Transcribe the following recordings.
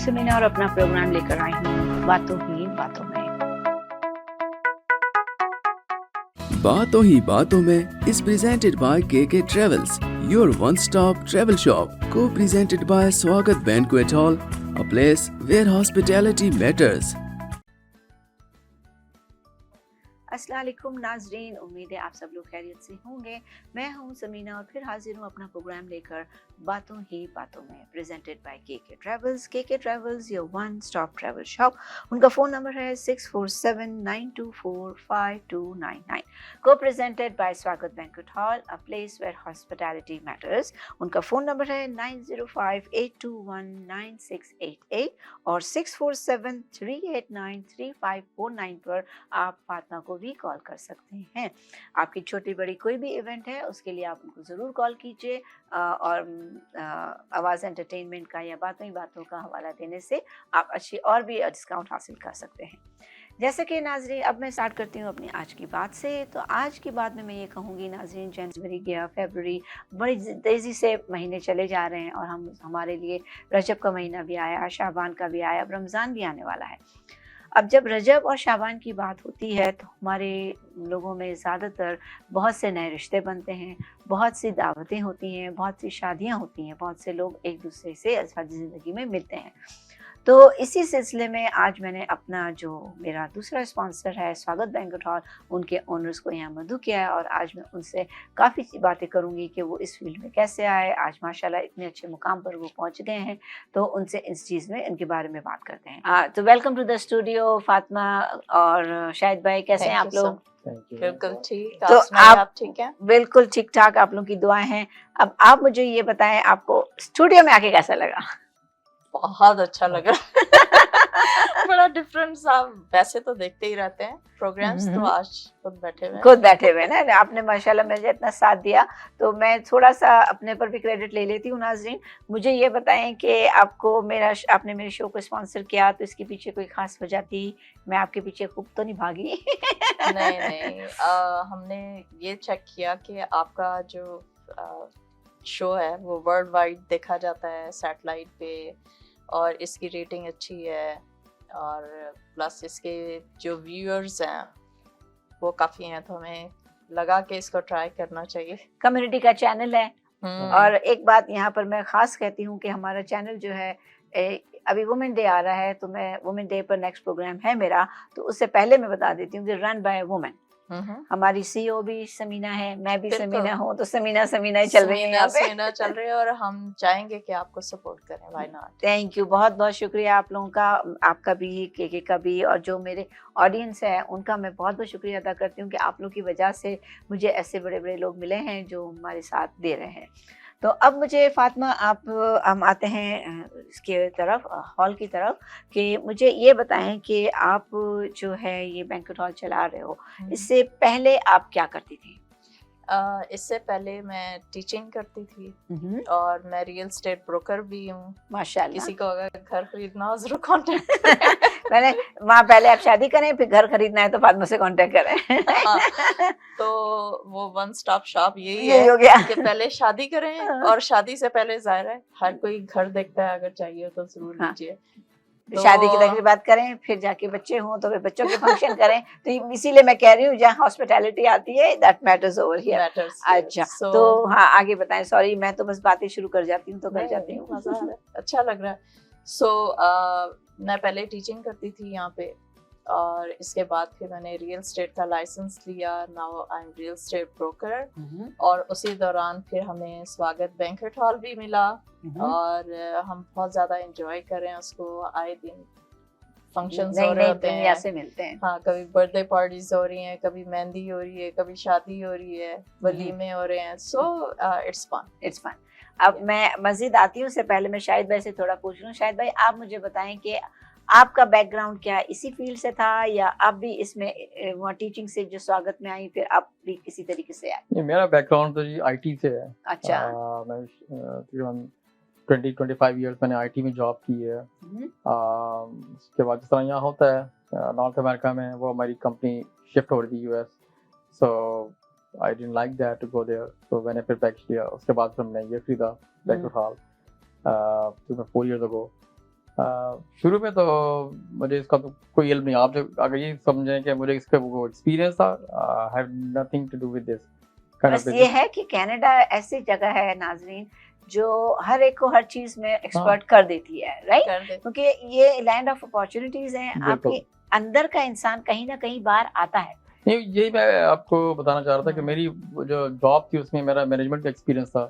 समीना और अपना प्रोग्राम लेकर आई हूँ बातों ही बातों में। बातों ही बातों में is presented by KK Travels, your one-stop travel shop. Co-presented by Swagat Banquet Hall, a place where hospitality matters. अस्सलाम वालेकुम नाजरीन, उम्मीद है आप सब लोग खैरियत से होंगे। मैं हूं समीना और फिर हाजिर हूं अपना प्रोग्राम लेकर बातों ही बातों में, presented by KK travels. KK travels your one stop travel shop. उनका फ़ोन नंबर है 6479245299। को presented by Swagat banquet hall, a place where hospitality matters. उनका फ़ोन नंबर है 9058219688 और 6473893549 पर आप फातिमा को भी कॉल कर सकते हैं। आपकी छोटी बड़ी कोई भी इवेंट है उसके लिए आप उनको ज़रूर कॉल कीजिए और आवाज़ एंटरटेनमेंट का या बातों ही बातों का हवाला देने से आप अच्छी और भी डिस्काउंट हासिल कर सकते हैं। जैसे कि नाजरीन, अब मैं स्टार्ट करती हूँ अपनी आज की बात से। तो आज की बात में मैं ये कहूँगी नाजरीन, जनवरी गया, फरवरी बड़ी तेज़ी से महीने चले जा रहे हैं और हमारे लिए रजब का महीना भी आया, शाबान का भी आया, अब रमज़ान भी आने वाला है। अब जब रजब और शाबान की बात होती है तो हमारे लोगों में ज़्यादातर बहुत से नए रिश्ते बनते हैं, बहुत सी दावतें होती हैं, बहुत सी शादियां होती हैं, बहुत से लोग एक दूसरे से अज़वाजी ज़िंदगी में मिलते हैं। तो इसी सिलसिले में आज मैंने अपना जो मेरा दूसरा स्पॉन्सर है स्वागत बैंक्वेट हॉल, उनके ओनर्स को यहाँ मदऊ किया है और आज मैं उनसे काफ़ी बातें करूँगी कि वो इस फील्ड में कैसे आए, आज माशाल्लाह इतने अच्छे मुकाम पर वो पहुँच गए हैं। तो उनसे इस चीज़ में इनके बारे में बात करते हैं। तो welcome to the studio Fatima और शाहिद भाई, कैसे हैं आप लोग? बिल्कुल ठीक। तो आप ठीक हैं? बिल्कुल ठीक ठाक, आप लोगों की दुआएं हैं। अब आप मुझे ये बताएं, आपको स्टूडियो में आके कैसा लगा? बहुत अच्छा लगा। बड़ा डिफरेंट सा। वैसे तो देखते ही रहते हैं प्रोग्राम्स, तो आज खुद बैठे हुए ना। आपने माशाल्लाह मुझे इतना साथ दिया तो मैं थोड़ा सा अपने पर भी क्रेडिट ले लेती हूँ। नाजरीन, मुझे ये बताएं कि आपने मेरे शो को स्पॉन्सर किया तो इसके पीछे कोई खास वजह थी? मैं आपके पीछे खूब तो नहीं भागी। नहीं, हमने ये चेक किया कि आपका जो शो है वो वर्ल्ड वाइड देखा जाता है सैटेलाइट पे और इसकी रेटिंग अच्छी है और प्लस इसके जो व्यूअर्स हैं वो काफ़ी हैं, तो हमें लगा कि इसको ट्राई करना चाहिए। कम्युनिटी का चैनल है और एक बात यहाँ पर मैं ख़ास कहती हूँ कि हमारा चैनल जो है अभी वुमेन डे आ रहा है, तो मैं वुमेन डे पर नेक्स्ट प्रोग्राम है मेरा, तो उससे पहले मैं बता देती हूँ कि रन बाय वुमेन। हमारी सीईओ भी समीना है, मैं भी समीना हूँ, तो समीना ही चल रही है, समीना चल रही है और हम चाहेंगे कि आपको सपोर्ट करें। Why not. थैंक यू, बहुत बहुत शुक्रिया आप लोगों का, आपका भी, केके का भी, और जो मेरे ऑडियंस है उनका मैं बहुत बहुत शुक्रिया अदा करती हूँ कि आप लोगों की वजह से मुझे ऐसे बड़े बड़े लोग मिले हैं जो हमारे साथ दे रहे हैं। तो अब मुझे फातिमा, हम आते हैं इसके तरफ, हॉल की तरफ, कि मुझे ये बताएं कि आप जो है ये बैंक्वेट हॉल चला रहे हो, इससे पहले आप क्या करती थी? इससे पहले मैं टीचिंग करती थी और मैं रियल एस्टेट ब्रोकर भी हूँ। माशाल्लाह। किसी को अगर घर खरीदना हो जरूर कांटेक्ट मैंने वहाँ पहले आप शादी करें फिर घर खरीदना है तो फातिमा से कांटेक्ट करें। हाँ, तो वो वन स्टॉप शॉप यही हो है गया कि पहले शादी करें और शादी से पहले जाहिर है हर कोई घर देखता है, अगर चाहिए तो जरूर लीजिए। तो शादी की तकरीबात करें, फिर जाके बच्चे हों तो फिर बच्चों के फंक्शन करें। तो इसीलिए मैं कह रही हूँ जहाँ हॉस्पिटैलिटी आती है दैट मैटर्स ओवर हियर। अच्छा, तो हाँ आगे बताएं। सॉरी, मैं तो बस बातें शुरू कर जाती हूँ तो कर जाती हूँ। मजा आ रहा है, अच्छा लग रहा है। मैं पहले टीचिंग करती थी यहाँ पे और इसके बाद फिर मैंने रियल एस्टेट का लाइसेंस लिया। Now I am real estate broker और उसी दौरान फिर हमें स्वागत बैंक्वेट हॉल भी मिला और हम बहुत ज़्यादा एंजॉय कर रहे हैं उसको। आए दिन फंक्शंस हो रहे होते हैं, से मिलते हैं। हाँ, कभी बर्थडे पार्टीज हो रही हैं, कभी मेहंदी हो रही है, कभी शादी हो रही है, वलीमे हो रहे हैं। So it's fun. अब मैं मजीद आती हूँ, उससे पहले मैं शाहिद भाई से थोड़ा पूछ लूँ। शाहिद भाई, आप मुझे बताएं कि आपका बैकग्राउंड क्या है? इसी फील्ड से था या आप भी इसमें वहाँ टीचिंग से जो स्वागत में आई फिर आप भी किसी तरीके से आए? मेरा बैकग्राउंड तो जी आईटी से है। अच्छा। मैं 20-25 ईयर्स मैंने आईटी में जॉब की है। उसके बाद जिस तरह यहाँ होता है नॉर्थ अमेरिका में, वो हमारी कंपनी शिफ्ट हो रही थी US, so I didn't like that to go there, तो मैंने फिर बैक किया। उसके बाद फिर हमने ये खरीदा बैंक्वेट हॉल 4 years ago। शुरू में तो मुझे इसका तो कोई इल्म नहीं, आप जो अगर ये समझें कि मुझे इसका वो एक्सपीरियंस था, have nothing to do with this kind बस ऑफ ये है कि कनाडा ऐसी जगह है नाजरीन जो हर एक को हर चीज में एक्सपर्ट कर देती है, राइट? कर दे। क्योंकि ये लैंड ऑफ अपॉर्चुनिटीज है, बिल्कुल। आपके अंदर का इंसान कहीं ना कहीं बाहर आता है। नहीं, यही मैं आपको बताना चाह रहा था कि हम्म। मेरी वो जो जॉब थी उसमें मेरा मैनेजमेंट का एक्सपीरियंस था।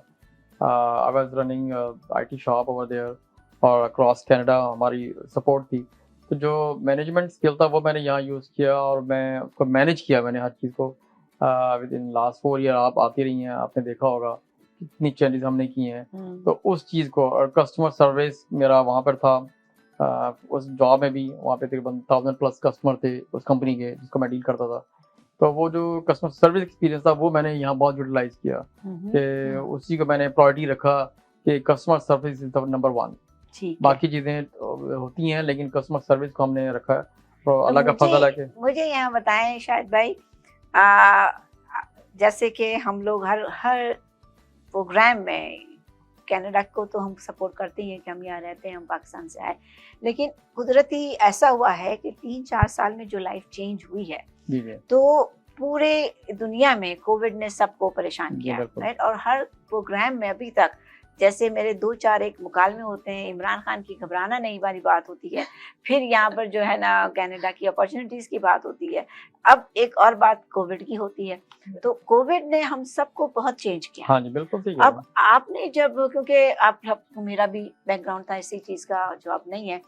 I was running IT shop over there और अक्रॉस कनाडा हमारी सपोर्ट थी। तो जो मैनेजमेंट स्किल था वो मैंने यहाँ यूज़ किया और मैं उसको मैनेज किया मैंने हर चीज़ को। विद इन लास्ट 4 ईयर आप आती रही हैं, आपने देखा होगा कितनी चेंजेस हमने की हैं। तो उस चीज़ को और कस्टमर सर्विस मेरा वहाँ पर था। उस जॉब में भी वहाँ पे तकरीबन 1000+ कस्टमर थे उस कंपनी के जिसको मैं डील करता था। तो वो जो कस्टमर सर्विस एक्सपीरियंस था वो मैंने यहाँ बहुत यूटिलाइज किया कि उसी को मैंने प्रायोरिटी रखा कि कस्टमर सर्विस इज नंबर 1। ठीक है। बाकी चीज़ें होती हैं लेकिन कस्टमर सर्विस को हमने रखा है। तो तो अल्लाह का फजल है कि मुझे यहाँ बताएं शाहिद भाई, जैसे कि हम लोग हर प्रोग्राम में कनाडा को तो हम सपोर्ट करते ही हैं कि हम यहाँ रहते हैं, हम पाकिस्तान से आए, लेकिन कुदरती ऐसा हुआ है कि 3-4 साल में जो लाइफ चेंज हुई है जी जी तो पूरे दुनिया में कोविड ने सबको परेशान जी, किया है, बिल्कुल। राइट? और हर प्रोग्राम में अभी तक जैसे मेरे 2-4 एक मुकालमे होते हैं, इमरान खान की घबराना नहीं वाली बात होती है, फिर यहाँ पर जो है ना कनाडा की अपॉर्चुनिटीज की बात होती है, अब एक और बात कोविड की होती है। तो कोविड ने हम सबको बहुत चेंज किया। हाँ जी, बिल्कुल सही कह रहे अब आपने जब, क्योंकि मेरा भी बैकग्राउंड था इसी चीज़ का, जॉब नहीं है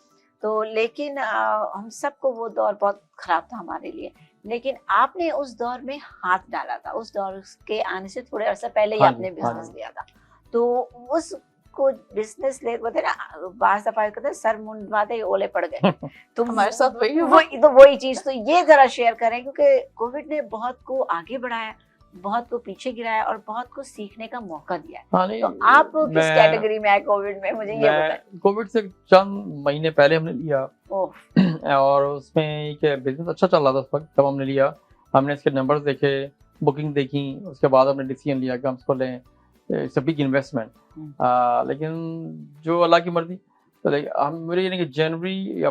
तो, लेकिन हम सबको वो दौर बहुत खराब था हमारे लिए, लेकिन आपने उस दौर में हाथ डाला था। उस दौर के आने से थोड़े अर्सा पहले ही हाँ जी, आपने हाँ बिजनेस जी। लिया था, तो उसको बिजनेस ले बोलते ना, बाज दफा कहते हैं, सर मुंडवाते ही ओले पड़ गए। तो हमारे साथ वही हुआ। वही चीज, तो ये जरा शेयर करें क्योंकि कोविड ने बहुत को आगे बढ़ाया, बहुत को पीछे गिराया और बहुत को सीखने का मौका दिया है। हाँ नहीं, तो आप किस मैं- कैटेगरी में आए कोविड में, मुझे ये बताएं। मैं कोविड से चंद महीने पहले हमने लिया ओह, और उसमें एक बिजनेस अच्छा चल रहा था उस वक्त जब हमने लिया। हमने इसके नंबर्स देखे, बुकिंग देखी, उसके बाद हमने डिसीजन लिया कि हम इसको लें। It's a big investment. लेकिन जो अल्लाह की मर्जी, तो हम मुझे यानी कि जनवरी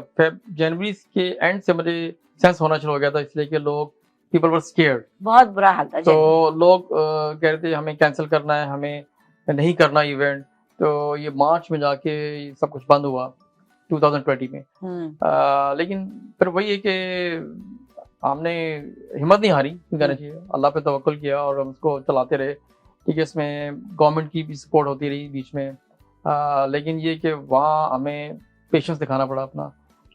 के एंड से मुझे सेंस होना शुरू हो गया था, इसलिए कि लोग पीपल वर स्केयर्ड। बहुत बुरा हाल था। तो लोग कह रहे थे हमें कैंसिल करना है, हमें नहीं करना इवेंट। तो ये मार्च में जाके सब कुछ बंद हुआ 2020 में। लेकिन फिर वही है कि हमने हिम्मत नहीं हारी, कहना चाहिए, अल्लाह पे तवक्कुल किया और हम उसको चलाते रहे। ठीक है, इसमें गवर्नमेंट की भी सपोर्ट होती रही बीच में। लेकिन ये कि वहाँ हमें पेशेंस दिखाना पड़ा अपना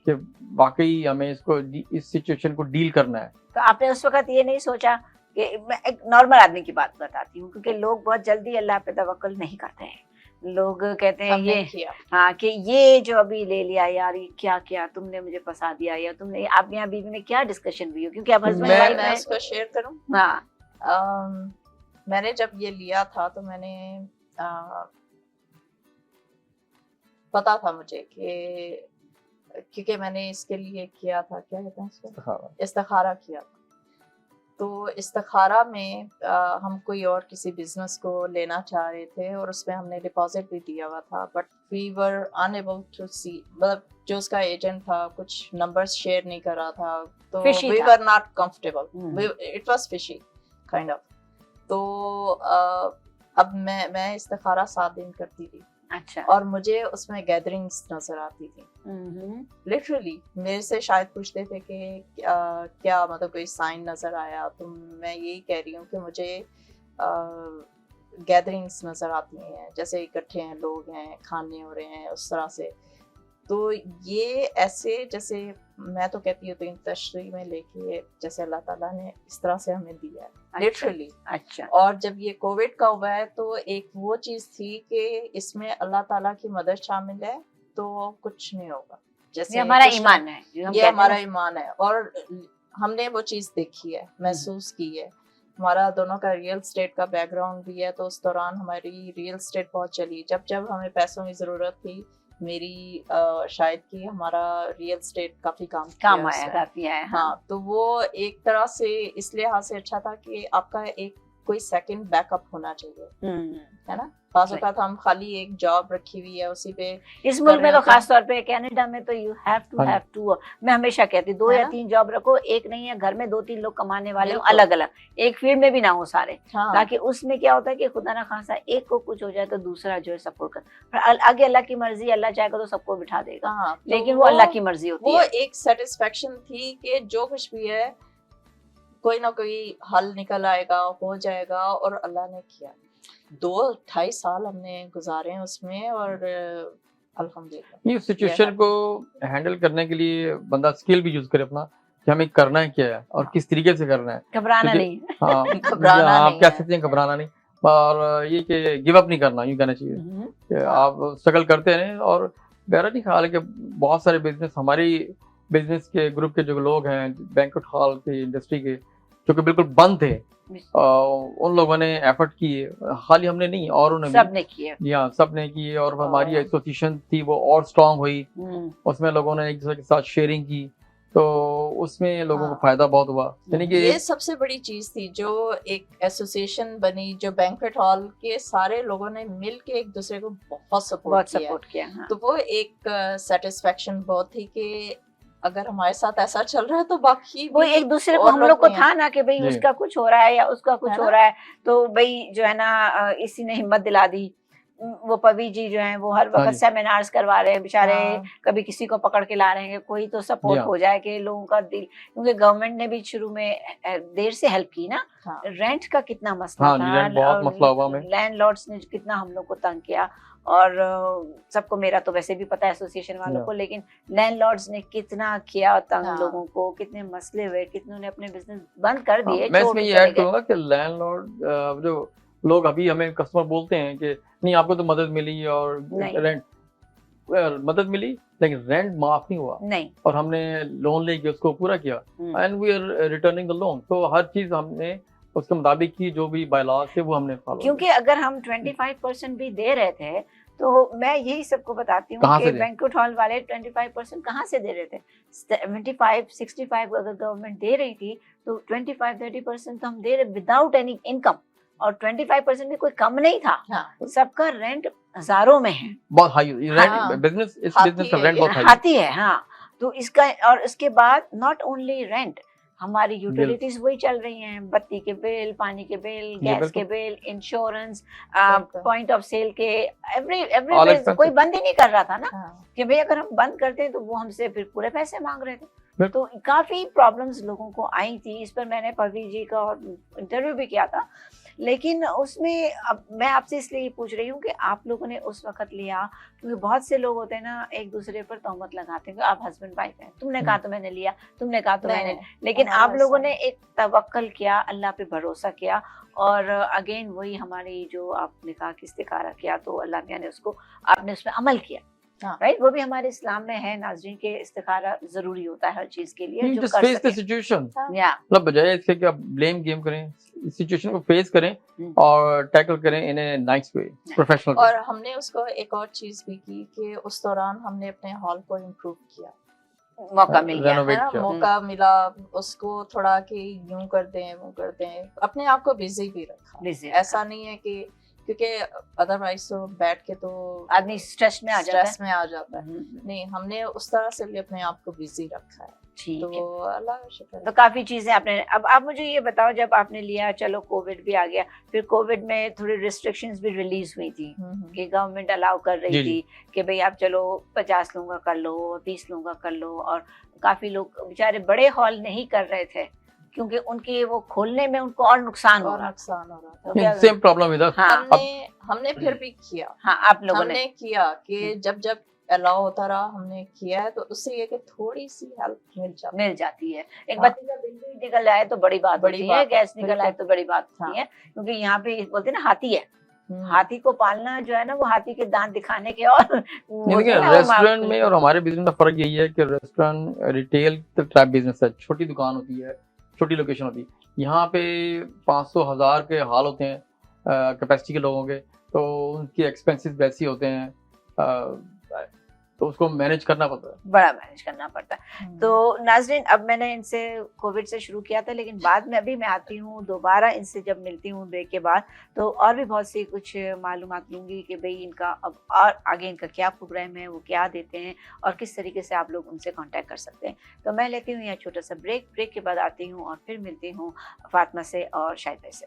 कि वाकई हमें इसको इस सिचुएशन को डील करना है। तो आपने उस वक्त ये नहीं सोचा कि, मैं एक नॉर्मल आदमी की बात बताती हूँ, क्योंकि लोग बहुत जल्दी अल्लाह पे तवक्कुल नहीं करते हैं। लोग कहते हैं हमने ये किया। हाँ कि ये जो अभी ले लिया यार, ये क्या किया तुमने, मुझे फंसा दिया, या तुमने, आप यहाँ बीवी में क्या डिस्कशन हुई हो, क्योंकि आप हस्बैंड मैं- वाइफ मैं हैं। उसको शेयर करूं। हाँ, मैंने जब ये लिया था तो मैंने पता था मुझे कि, क्योंकि मैंने इसके लिए किया था, क्या कहते हैं इसको, इस्तिखारा किया था। तो इस्तिखारा में हम कोई और किसी बिजनेस को लेना चाह रहे थे और उसमें हमने डिपॉजिट भी दिया हुआ था, but we were unable to see, मतलब जो उसका एजेंट था कुछ नंबर्स शेयर नहीं कर रहा था, तो Fishy वी था। Were not comfortable, it was fishy kind of. तो अब मैं इस्तिखारा 7 दिन करती थी अच्छा। और मुझे उसमें गैदरिंग्स नजर आती थी। लिटरली मेरे से शायद पूछते थे कि क्या मतलब कोई साइन नजर आया, तो मैं यही कह रही हूँ कि मुझे गैदरिंग्स नजर आती हैं, जैसे इकट्ठे हैं लोग हैं, खाने हो रहे हैं उस तरह से। तो ये ऐसे, जैसे मैं तो कहती हूँ तो इन तशरीह में लेके जैसे अल्लाह ताला ने इस तरह से हमें दिया है लिटरली। अच्छा। और जब ये कोविड का हुआ है तो एक वो चीज़ थी कि इसमें अल्लाह ताला की मदद शामिल है, तो कुछ नहीं होगा। जैसे ये हमारा कुछ ईमान है, जो हम ये कहते हैं हमारा ना। ईमान है और हमने वो चीज़ देखी है, महसूस की है। हमारा दोनों का रियल स्टेट का बैकग्राउंड भी है, तो उस दौरान हमारी रियल स्टेट बहुत चली। जब जब हमें पैसों की ज़रूरत थी, मेरी शायद कि हमारा रियल स्टेट काफ़ी काम काम किया आया, उसने। काफी आया। हाँ, तो वो एक तरह से इस लिहाज से अच्छा था कि आपका एक कोई सेकंड बैकअप होना चाहिए, हम्म, है ना। बाज़ Right. औक़ात हम खाली एक जॉब रखी हुई है उसी पे इस मुल्क में तो रहे होते खास तौर पे कनाडा में तो यू हाँ जी। हैव टू मैं हमेशा कहती 2 है या ना? 3 जॉब रखो, एक नहीं है घर में 2-3 लोग कमाने वाले हो बिल्कुल। अलग अलग, एक फील्ड में भी ना हो सारे, हाँ, ताकि उसमें क्या होता है कि खुदा ना खासा एक को कुछ हो जाए तो दूसरा जो है सपोर्ट कर, पर आगे अल्लाह की मर्जी, अल्लाह चाहेगा तो सबको बिठा देगा, हाँ, तो लेकिन वो अल्लाह की मर्जी होती वो है। एक सेटिस्फेक्शन थी कि जो कुछ भी है कोई ना कोई हल निकल आएगा, हो जाएगा, और अल्लाह ने किया। 2-2.5 साल हमने गुजारे हैं उसमें, और अल्हम्दुलिल्लाह। ये सिचुएशन को हैंडल करने के लिए बंदा स्किल भी यूज करे अपना, कि हमें करना है क्या है और हाँ। किस तरीके से करना है। घबराना तो नहीं। हाँ, घबराना आप नहीं कह है। सकते हैं घबराना नहीं, और ये कि गिव अप नहीं करना, यूँ कहना चाहिए कि आप स्ट्रगल करते रहें। और मेरा नहीं ख्याल है कि बहुत सारे बिजनेस, हमारी बिजनेस के ग्रुप के जो लोग हैं बैंक्वेट हॉल के इंडस्ट्री के, जो कि बिल्कुल बंद थे, उन लोगों ने एफर्ट किए, खाली हमने नहीं, और उन्होंने सबने किए। जी हाँ, सब ने की। और हमारी हाँ। एसोसिएशन थी वो और स्ट्रांग हुई, हम्म, उसमें लोगों ने एक दूसरे के साथ शेयरिंग की, तो उसमें लोगों को हाँ। फायदा बहुत हुआ। यानी कि ये सबसे बड़ी चीज थी जो एक एसोसिएशन बनी, जो बैंक्वेट हॉल के सारे लोगों ने मिल के एक दूसरे को बहुत बहुत सपोर्ट किया। सपोर्ट किया। हाँ। तो वो एक सेटिस्फेक्शन बहुत थी कि अगर हमारे साथ ऐसा चल रहा है तो बाकी वो भी एक दूसरे को और हम लोग लोग को भी हैं। था ना कि भाई जी। उसका कुछ हो रहा है या उसका कुछ है हो ना? रहा है, तो भाई जो है ना इसी ने हिम्मत दिला दी। वो पवी जी जो हैं वो हर हाँ वक्त जी। सेमिनार्स करवा रहे हैं बेचारे, हाँ। कभी किसी को पकड़ के ला रहे हैं, कोई तो जी सपोर्ट हाँ। हो जाए कि लोगों का दिल, क्योंकि गवर्नमेंट ने भी शुरू में देर से हेल्प की ना। हाँ। रेंट का कितना मसला हाँ जी, था, रेंट बहुत मसला हुआ हमें। लैंडलॉर्ड्स ने कितना हम लोग को तंग किया, और सबको, मेरा तो वैसे भी पता है एसोसिएशन वालों को, लेकिन लैंडलॉर्ड्स ने कितना किया तंग हाँ। लोगों को, कितने मसले हुए, कितनों ने अपने बिजनेस बंद कर हाँ, दिए, मैं छोड़ इसमें के ये चले ऐड गए। करूंगा कि लैंडलॉर्ड जो लोग अभी हमें कस्टमर बोलते हैं कि नहीं आपको तो मदद मिली और नहीं। रेंट मदद मिली, लेकिन रेंट माफ नहीं हुआ, नहीं। और हमने लोन लेके उसको पूरा किया, and we are returning the loan. तो हर चीज हमने उसके मुताबिक की, जो भी बायलॉज थे वो हमने फॉलो। क्योंकि अगर हम 25% भी दे रहे थे, तो मैं यही सबको बताती हूँ कहाँ कि से दें? बैंक्वेट हॉल वाले 25% कहाँ से दे रहे थे? 75-65 अगर गवर्नमेंट दे रही थी, तो 25-30% तो हम दे रहे विदाउट एनी इनकम, और 25% भी कोई कम नहीं था। हाँ। सबका रेंट हजारों में है, बहुत हाई रेंट, हाँ। बिजनेस, इस हाथी बिजनेस का है रेंट ये। बहुत हाई है। हाथी है। हाँ, तो इसका, और इसके बाद नॉट ओनली रेंट, हमारी यूटिलिटीज वही चल रही हैं, बत्ती के बिल, पानी के बिल, गैस के बिल, इंश्योरेंस, बिल्कुल। पॉइंट ऑफ सेल के, एवरी All expenses। कोई बंद ही नहीं कर रहा था ना, हाँ। कि भाई अगर हम बंद करते हैं तो वो हमसे फिर पूरे पैसे मांग रहे थे। बिल्कुल। तो काफी प्रॉब्लम्स लोगों को आई थी। इस पर मैंने पवी जी का इंटरव्यू भी किया था, लेकिन उसमें अब मैं आपसे इसलिए ये पूछ रही हूँ कि आप लोगों ने उस वक्त लिया, क्योंकि बहुत से लोग होते हैं ना एक दूसरे पर तोहमत लगाते हैं कि आप हस्बैंड वाइफ हैं, तुमने कहा तो मैंने लिया, तुमने कहा तो मैंने, लेकिन हमारा आप लोगों ऐसा ने एक तवक्कल किया, अल्लाह पे भरोसा किया, और अगेन वही हमारी जो आपने कहा कि इस्तिखारा किया, तो अल्लाह मियां ने उसको, आपने उसमें अमल किया। हाँ। राइट, वो भी हमारे इस्लाम में है नाज़रीन के, इस्तिखारा जरूरी होता है हर चीज के लिए, जो जस्ट कर फेस द सके। सिचुएशन, या मतलब बजाय इसके कि आप ब्लेम गेम करें, सिचुएशन को फेस करें और टैकल करें इन ए नाइस वे, प्रोफेशनल। और हमने उसको एक और चीज भी की कि उस दौरान हमने अपने हॉल को इम्प्रूव किया, मौका मिल गया, रेनोवेट है ना, किया। मौका मिला उसको थोड़ा कि यूं कर दें वो कर दें, अपने आप को बिजी भी रखा। Busy ऐसा नहीं है कि, क्योंकि अदरवाइज तो बैठ के तो आदमी स्ट्रेस में आ जाता है। स्ट्रेस में आ जाता है। नहीं, हमने उस तरह से भी अपने आप को बिजी रखा है, ठीक है। तो अल्लाह का शुक्र तो है। काफी चीजें आपने, अब आप मुझे ये बताओ, जब आपने लिया, चलो कोविड भी आ गया, फिर कोविड में थोड़ी रिस्ट्रिक्शंस भी रिलीज हुई थी कि गवर्नमेंट अलाउ कर रही जी, जी। थी कि भाई आप चलो 50 लोगों का कर लो, 20 लोगों का कर लो, और काफी लोग बेचारे बड़े हॉल नहीं कर रहे थे क्योंकि उनके वो खोलने में उनको और नुकसान हो और रहा था। नुकसान हो रहा था। तो क्या- सेम प्रॉब्लम विद अस। हाँ, हमने फिर भी किया, हाँ, आप लोगों ने हमने किया कि जब जब अलाउ होता रहा हमने किया है, तो उससे ये कि थोड़ी सी हेल्प मिल जाती है। एक हाँ। बत्ती का बिल भी निकल आए तो बड़ी बात बड़ी होती है, बात है, गैस निकल आए बिल्कुल। तो बड़ी बात हाँ। होती है, क्योंकि यहाँ पे बोलते हैं ना हाथी है, है। हाथी को पालना जो है ना, वो हाथी के दांत दिखाने के, और वो देखिए जो है वो रेस्टोरेंट माफ- में और हमारे बिजनेस में फर्क यही है कि रेस्टोरेंट रिटेल टाइप बिजनेस है, छोटी दुकान होती है, छोटी लोकेशन होती है। यहाँ पे 500,000 के हाल होते हैं कैपेसिटी के लोगों के, तो उनके एक्सपेंसेस वैसे ही होते हैं। तो उसको मैनेज करना पड़ता है। बड़ा मैनेज करना पड़ता है। तो नाजरीन, अब मैंने इनसे कोविड से शुरू किया था, लेकिन बाद में अभी मैं आती हूँ दोबारा इनसे, जब मिलती हूँ ब्रेक के बाद, तो और भी बहुत सी कुछ मालूमात लूँगी कि भाई इनका अब और आगे इनका क्या प्रोग्राम है, वो क्या देते हैं और किस तरीके से आप लोग उनसे कांटेक्ट कर सकते हैं। तो मैं लेती हूँ यहाँ छोटा सा ब्रेक के बाद आती हूँ और फिर मिलती हूँ फातिमा से और शाहिद भाई से।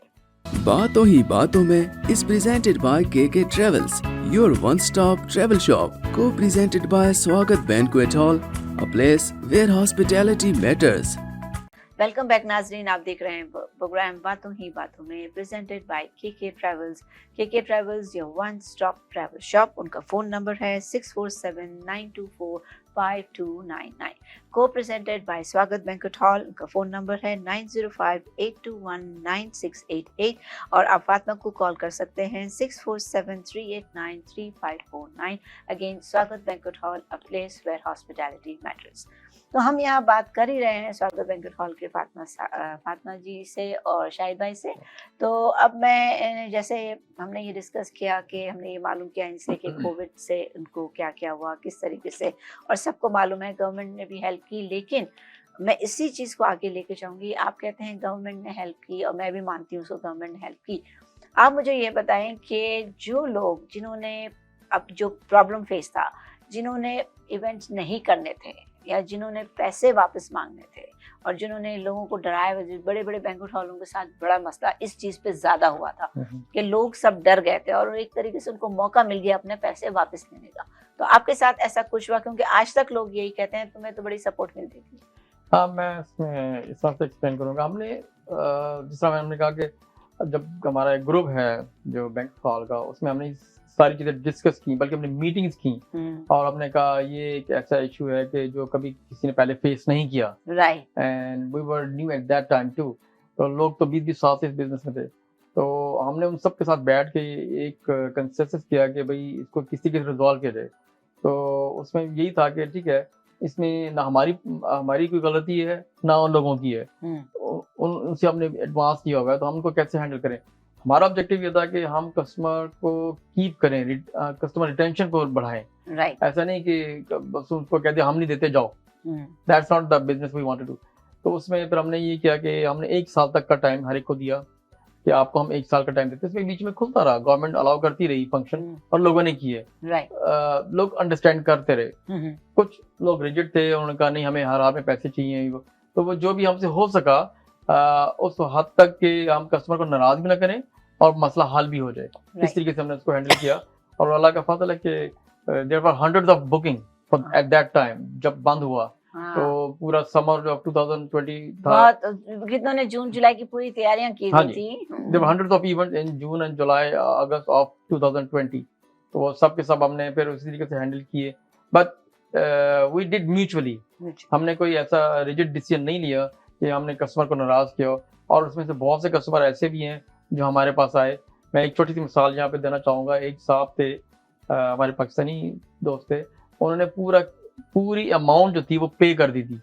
बातों ही बातों में is presented by KK Travels, your one-stop travel shop, co-presented by Swagat Banquet Hall, a place where hospitality matters. Welcome back नाजरीन, आप देख रहे हैं प्रोग्राम बातों ही बातों में, presented by KK travels. KK travels your one stop travel shop. उनका फ़ोन नंबर है 6479245299। को presented by Swagat banquet hall. उनका फ़ोन नंबर है 9058219688 और आप फातिमा को कॉल कर सकते हैं 6473893549। Again, Swagat banquet hall, a place where hospitality matters. तो हम यहाँ बात कर ही रहे हैं स्वागत बैंक्वेट हॉल के फातिमा जी से और शाहिद भाई से। तो अब मैं, जैसे हमने ये डिस्कस किया कि हमने ये मालूम किया इनसे कि कोविड से उनको क्या क्या हुआ, किस तरीके से, और सबको मालूम है गवर्नमेंट ने भी हेल्प की, लेकिन मैं इसी चीज़ को आगे लेके जाऊँगी। आप कहते हैं गवर्नमेंट ने हेल्प की और मैं भी मानती हूँ उसको, गवर्नमेंट ने हेल्प की। आप मुझे ये बताएं कि जो लोग, जिन्होंने अब जो प्रॉब्लम फेस था, जिन्होंने इवेंट्स नहीं करने थे या जिन्होंने पैसे वापस मांगने थे और जिन्होंने लोगों को डराया, बड़े बड़े बैंक्वेट हॉलों के साथ बड़ा मसला इस चीज़ पे ज़्यादा हुआ था कि लोग सब डर गए थे और एक तरीके से उनको मौका मिल गया अपने पैसे वापस लेने का। तो आपके साथ ऐसा कुछ हुआ? क्योंकि आज तक लोग यही कहते हैं तुम्हें तो बड़ी सपोर्ट मिलती थी। हाँ, मैं इसमें इस तरह से एक्सप्लेन करूँगा। हमने जिस तरह हमने कहा कि जब हमारा एक ग्रुप है जो बैंक हॉल का, उसमें हमने सारी चीज़ें डिस्कस की, बल्कि हमने मीटिंग्स की और हमने कहा ये एक ऐसा इशू है कि जो कभी किसी ने पहले फेस नहीं किया, right, and we were new at that time too. तो लोग तो 20-20 साल से इस बिजनेस में थे, तो हमने उन सब के साथ बैठ के एक कंसेंसस किया कि भाई इसको किसी तरीके से रिजॉल्व किया जाए। तो उसमें यही था कि ठीक है, इसमें ना हमारी कोई गलती है ना उन लोगों की है, उनसे हमने एडवांस किया हुआ है, तो हम उनको कैसे हैंडल करें। हमारा ऑब्जेक्टिव ये था कि हम कस्टमर को कीप करें, कस्टमर रिटेंशन को बढ़ाएं। राइट, ऐसा नहीं कि बस उनको कह दिया हम नहीं देते जाओ, that's not the business we wanted to. तो उसमें फिर हमने ये किया कि हमने 1 साल तक का टाइम हर एक को दिया कि आपको हम 1 साल का टाइम देते हैं। इसमें बीच में खुलता रहा, गवर्नमेंट अलाउ करती रही फंक्शन और लोगों ने किए। लोग अंडरस्टैंड करते रहे। कुछ लोग रिजिड थे, उन्होंने कहा नहीं हमें हर हाल में पैसे चाहिए। तो वो जो भी हमसे हो सका उस हद तक कि हम कस्टमर को नाराज भी ना करें और मसला हल भी हो जाए, इस तरीके से हमने उसको हैंडल किया। और अल्लाह का फजल है कि there were hundreds of booking at that time. जब बंद हुआ तो पूरा समर ऑफ 2020 था। बहुत कितनों ने जून जुलाई की पूरी तैयारियां की हुई थी। There were hundreds of events in June and July August of 2020। तो वो सब के सब हमने फिर उसी तरीके से हैंडल किए। But we did mutually. हमने कोई ऐसा रिजिड डिसीजन नहीं लिया कि हमने कस्टमर को नाराज किया। और उसमें से बहुत से कस्टमर ऐसे भी हैं जो हमारे पास आए। मैं एक छोटी सी मिसाल यहाँ पे देना चाहूँगा। एक साहब थे, हमारे पाकिस्तानी दोस्त थे, उन्होंने पूरी अमाउंट जो थी वो पे कर दी थी।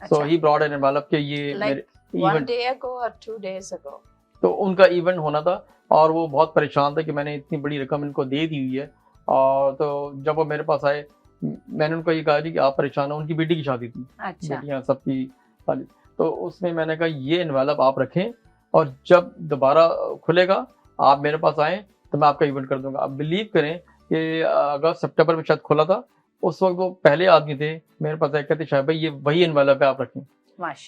सो ही ब्रॉट एन एनवेलप के ये like one day ago or 2 days ago। तो उनका इवेंट होना था और वो बहुत परेशान थे कि मैंने इतनी बड़ी रकम इनको दे दी हुई है। और तो जब वो मेरे पास आए, मैंने उनको ये कहा कि आप परेशान हो। उनकी बेटी की शादी थी, बेटियाँ सबकी शादी। तो उसमें मैंने कहा ये एनवेलप आप रखें और जब दोबारा खुलेगा आप मेरे पास आएँ तो मैं आपका इवेंट कर दूंगा। आप बिलीव करें कि अगस्त सितंबर में शायद खुला था, उस वक्त वो पहले आदमी थे मेरे पास आए, कहते शायद भाई ये वही एनवेलप है आप रखें।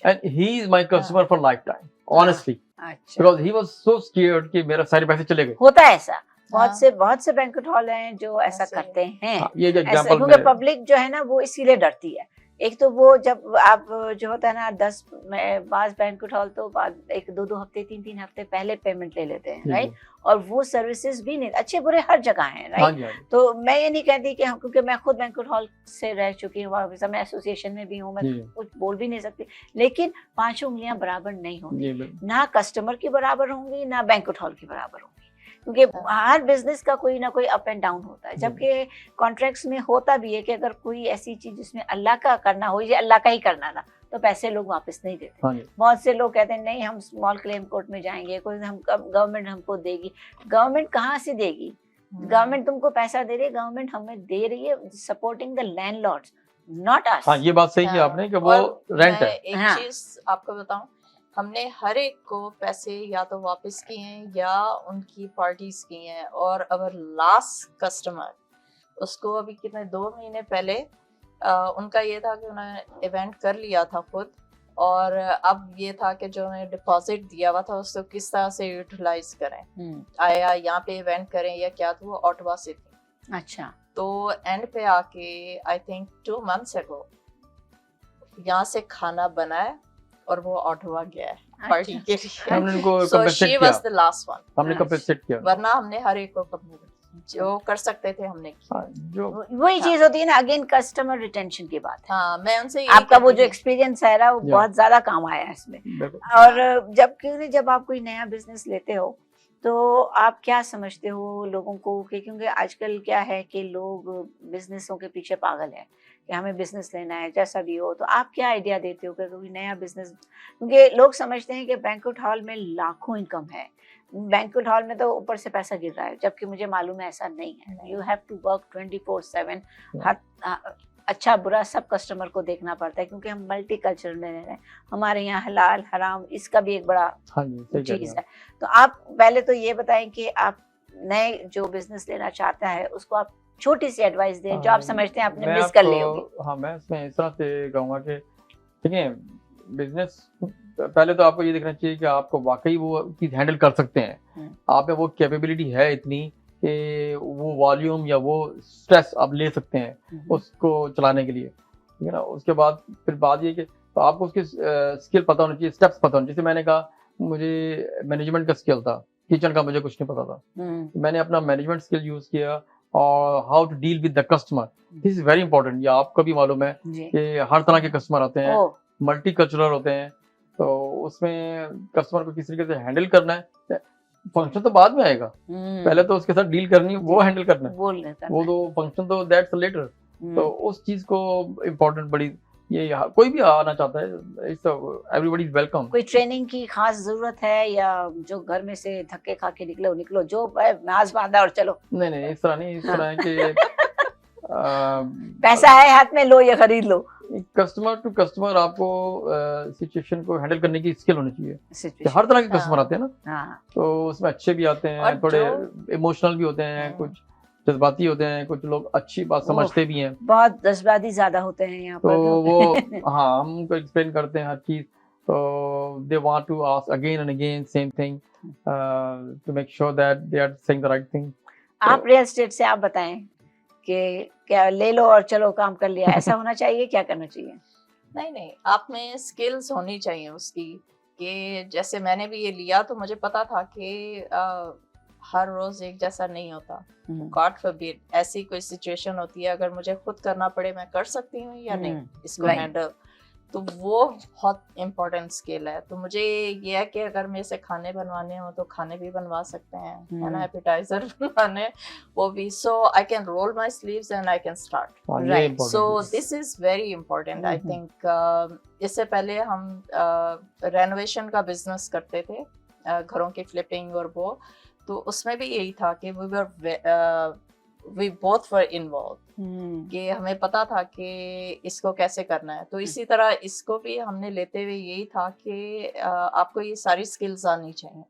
And he is my customer for life time, honestly, because he was so scared कि मेरा सारे पैसे चले गए। होता है ऐसा, बहुत से बैंक्वेट हॉल हैं जो ऐसा करते हैं। ये एग्जांपल, क्योंकि पब्लिक जो है ना वो इसीलिए डरती है। एक तो वो जब आप जो होता है ना 10 बास बैंक्वेट हॉल तो बाद 1-2 हफ्ते 3-3 हफ्ते पहले पेमेंट ले लेते हैं, राइट। और वो सर्विसेज भी नहीं, अच्छे बुरे हर जगह हैं, राइट। तो मैं ये नहीं कहती कि क्योंकि मैं खुद बैंक्वेट हॉल से रह चुकी हूँ, मैं एसोसिएशन में भी हूँ, मैं कुछ बोल भी नहीं सकती, लेकिन 5 उंगलियां बराबर नहीं होंगी, ना कस्टमर की बराबर होंगी ना बैंक्वेट हॉल की बराबर होंगी, क्योंकि हर बिजनेस का कोई ना कोई अप एंड डाउन होता है। जबकि कॉन्ट्रैक्ट्स में होता भी है कि अगर कोई ऐसी चीज जिसमें अल्लाह का करना हो, ये अल्लाह का ही करना था, तो पैसे लोग वापस नहीं देते। बहुत से लोग कहते हैं नहीं हम स्मॉल क्लेम कोर्ट में जाएंगे, कोई हम गवर्नमेंट हमको देगी। गवर्नमेंट कहाँ से देगी? गवर्नमेंट तुमको पैसा दे रही है, गवर्नमेंट हमें दे रही है, supporting the landlords, not us. हाँ, ये बात सही की हाँ, आपने कि वो और रेंट मैं है। एक हाँ। चीज आपको बताऊं, हमने हर एक को पैसे या तो वापस किए हैं या उनकी पार्टीज की हैं, और अवर लास्ट कस्टमर, उसको अभी कितने 2 महीने पहले उनका ये था कि उन्होंने इवेंट कर लिया था खुद, और अब ये था कि जो उन्होंने डिपॉजिट दिया हुआ था उसको किस तरह से यूटिलाइज करें, आया यहाँ पे इवेंट करें या क्या, तो वो ऑटवा से थी। अच्छा। तो एंड पे आके आई थिंक 2 months ago यहाँ से खाना बनाए और वो ऑटवा गया है पार्टी के लिए। हमने उनको So compensate she किया। was the last one. हमने अच्छा। कंपेंसेट किया। वरना हमने हर एक को compensate जो कर सकते थे हमने किया। हाँ, जो वही हाँ। चीज होती है ना, अगेन कस्टमर रिटेंशन की बात है। हाँ, मैं उनसे यही आपका वो कहती जो थी। एक्सपीरियंस है ना, वो Yeah. बहुत ज्यादा काम आया है इसमें। बिल्कुल। और जब आप कोई नया बिजनेस लेते हो तो आप क्या समझते हो लोगों को कि, क्योंकि आजकल क्या है कि लोग बिजनेसों के पीछे पागल है कि हमें बिजनेस लेना है जैसा भी हो, तो आप क्या आइडिया देते हो कि कोई नया बिजनेस, क्योंकि लोग समझते हैं कि बैंक्वेट हॉल में लाखों इनकम है, बैंक्वेट हॉल में तो ऊपर से पैसा गिर रहा है, जबकि मुझे मालूम है ऐसा नहीं है। यू हैव टू वर्क 24/7, हर अच्छा बुरा सब कस्टमर को देखना पड़ता है, क्योंकि हम मल्टी कल्चरल में रह रहे हैं, हमारे यहाँ हलाल हराम इसका भी एक बड़ा हाँ जी, सही कह रहे चीज हैं है। तो आप पहले तो ये बताएं कि आप नए जो बिजनेस लेना चाहता है उसको आप छोटी सी एडवाइस दें जो आप समझते हैं आपने मैं मिस कर ली आपको- होगी। हाँ, मैं इसमें इस तरह से कहूँगा कि देखिए, बिजनेस पहले तो आपको ये देखना चाहिए कि आपको वाकई वो चीज़ हैंडल कर सकते हैं, आप में वो कैपेबिलिटी है इतनी कि वो वॉल्यूम या वो स्ट्रेस आप ले सकते हैं उसको चलाने के लिए, ठीक है ना। उसके बाद फिर बात ये कि तो आपको उसकी स्किल पता होनी चाहिए, स्टेप्स पता होने। जैसे मैंने कहा मुझे मैनेजमेंट का स्किल था, किचन का मुझे कुछ नहीं पता था, मैंने अपना मैनेजमेंट स्किल यूज किया और how to deal with the customer, this is very important. ये आपको भी मालूम है जी। कि हर तरह के कस्टमर आते हैं, ओ, मल्टी कल्चरल होते हैं, तो उसमें कस्टमर को किस तरीके से हैंडल करना है, फंक्शन तो बाद में आएगा, पहले तो उसके साथ डील करनी है, वो हैंडल करना है, बोल रहे वो तो फंक्शन तो दैट्स लेटर। करना तो उस चीज को इम्पोर्टेंट बड़ी, ये कोई भी आना चाहता है, इट्स एवरीबॉडी इज वेलकम। कोई ट्रेनिंग की खास जरूरत है या जो घर में से धक्के खा के निकलो जो नाज बांधा और चलो? नहीं नहीं, इस तरह नहीं, इस तरह है कि पैसा है हाथ में, लो या खरीद लो। कस्टमर टू कस्टमर आपको सिचुएशन को हैंडल करने की स्किल होनी चाहिए। कि Situation। हर तरह के कस्टमर हाँ। आते हैं ना, हाँ, तो उसमें अच्छे भी आते हैं, और थोड़े इमोशनल भी होते हैं, कुछ जज्बाती होते हैं, कुछ लोग अच्छी बात समझते भी हैं, बहुत जज्बाती ज्यादा होते हैं यहाँ तो पर वो हाँ हम उनको एक्सप्लेन करते हैं हर चीज, तो they want to ask again and again same thing to make sure that they are saying the right thing. आप रियल एस्टेट से आप बताएं कि क्या ले लो और चलो काम कर लिया, ऐसा होना चाहिए, क्या करना चाहिए? नहीं, आप में स्किल्स होनी चाहिए उसकी, कि जैसे मैंने भी ये लिया तो मुझे पता था कि हर रोज एक जैसा नहीं होता। गॉड फॉरबिड ऐसी कोई सिचुएशन होती है, अगर मुझे खुद करना पड़े मैं कर सकती हूँ या नहीं इसको right. हैंडल, तो वो बहुत इम्पोर्टेंट स्किल है। तो मुझे ये है कि अगर मेरे से खाने बनवाने हो तो खाने भी बनवा सकते हैं, है ना, एपिटाइजर बनवाने वो भी, so I can roll my sleeves and I can start. Right. So this is very important I think. इससे पहले हम रेनोवेशन का बिजनेस करते थे, घरों की फ्लिपिंग और वो, तो उसमें भी यही था कि वी बोथ वर इन्वॉल्व, कि हमें पता था कि इसको कैसे करना है। तो इसी तरह इसको भी हमने लेते हुए यही था कि आपको ये सारी स्किल्स आनी चाहिए।